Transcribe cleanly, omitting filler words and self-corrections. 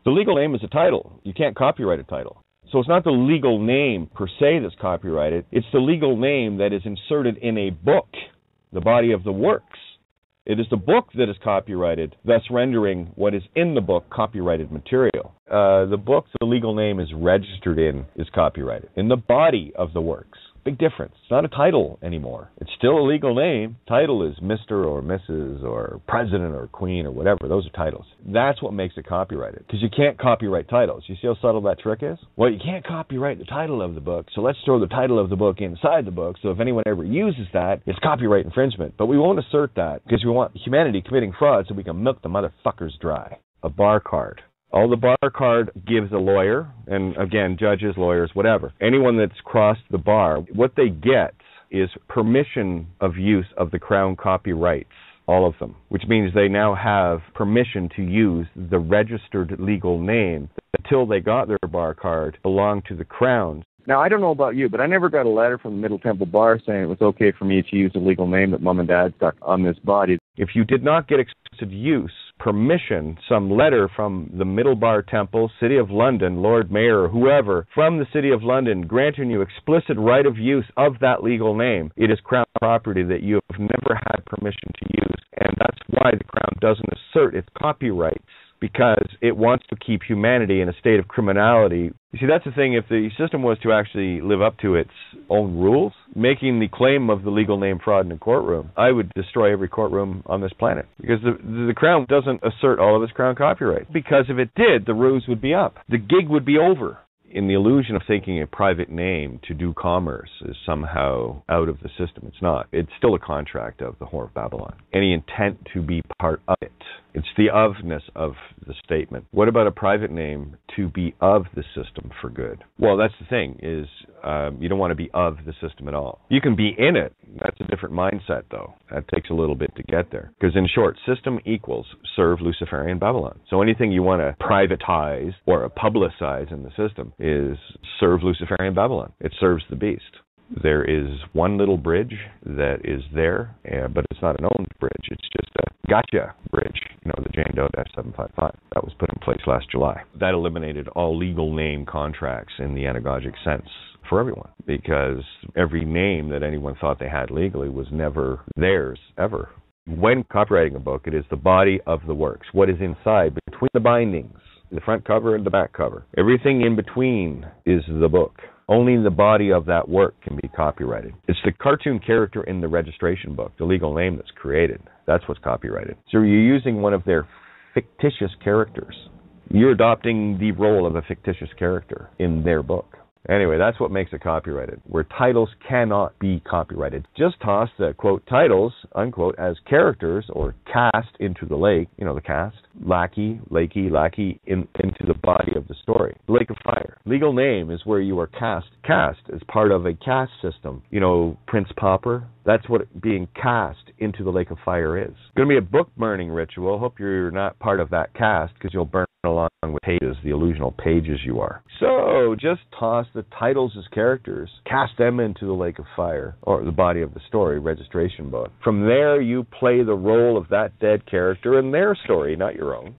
The legal name is a title. You can't copyright a title. So it's not the legal name per se that's copyrighted. It's the legal name that is inserted in a book, the body of the works. It is the book that is copyrighted, thus rendering what is in the book copyrighted material. The book the legal name is registered in is copyrighted. In the body of the works. Big difference. It's not a title anymore. It's still a legal name. Title is Mr. or Mrs. or President or Queen or whatever. Those are titles. That's what makes it copyrighted. Because you can't copyright titles. You see how subtle that trick is? Well, you can't copyright the title of the book, so let's throw the title of the book inside the book, so if anyone ever uses that, it's copyright infringement. But we won't assert that, because we want humanity committing fraud so we can milk the motherfuckers dry. A bar card. All the bar card gives a lawyer, and again, judges, lawyers, whatever. Anyone that's crossed the bar, what they get is permission of use of the Crown copyrights, all of them, which means they now have permission to use the registered legal name that until they got their bar card belonged to the Crown. Now, I don't know about you, but I never got a letter from the Middle Temple Bar saying it was okay for me to use the legal name that Mom and Dad stuck on this body. If you did not get exclusive use, permission, some letter from the Middle Bar Temple, City of London, Lord Mayor, or whoever, from the City of London, granting you explicit right of use of that legal name, it is Crown property that you have never had permission to use, and that's why the Crown doesn't assert its copyrights, because it wants to keep humanity in a state of criminality. You see, that's the thing. If the system was to actually live up to its own rules, making the claim of the legal name fraud in a courtroom, I would destroy every courtroom on this planet. Because the Crown doesn't assert all of its Crown copyright. Because if it did, the ruse would be up. The gig would be over. In the illusion of thinking a private name to do commerce is somehow out of the system. It's not. It's still a contract of the Whore of Babylon. Any intent to be part of it. It's the ofness of the statement. What about a private name to be of the system for good? Well, that's the thing, is you don't want to be of the system at all. You can be in it. That's a different mindset, though. That takes a little bit to get there. Because in short, system equals serve Luciferian Babylon. So anything you want to privatize or publicize in the system is serve Luciferian Babylon. It serves the beast. There is one little bridge that is there, but it's not an owned bridge. It's just a Gaia bridge, the Jane Doe F755. That was put in place last July. That eliminated all legal name contracts in the anagogic sense for everyone, because every name that anyone thought they had legally was never theirs, ever. When copyrighting a book, it is the body of the works, what is inside, between the bindings, the front cover and the back cover. Everything in between is the book. Only the body of that work can be copyrighted. It's the cartoon character in the registration book, the legal name that's created. That's what's copyrighted. So you're using one of their fictitious characters. You're adopting the role of a fictitious character in their book. Anyway, that's what makes it copyrighted, where titles cannot be copyrighted. Just toss the, quote, titles, unquote, as characters or cast into the lake, the cast, lackey into the body of the story. Lake of Fire. Legal name is where you are cast. Cast is part of a caste system. Prince Pauper, that's what being cast into the Lake of Fire is. It's going to be a book burning ritual. Hope you're not part of that cast, because you'll burn along with pages, the illusional pages you are. So just toss the titles as characters, cast them into the Lake of Fire, or the body of the story, registration book. From there, you play the role of that dead character in their story, not your own.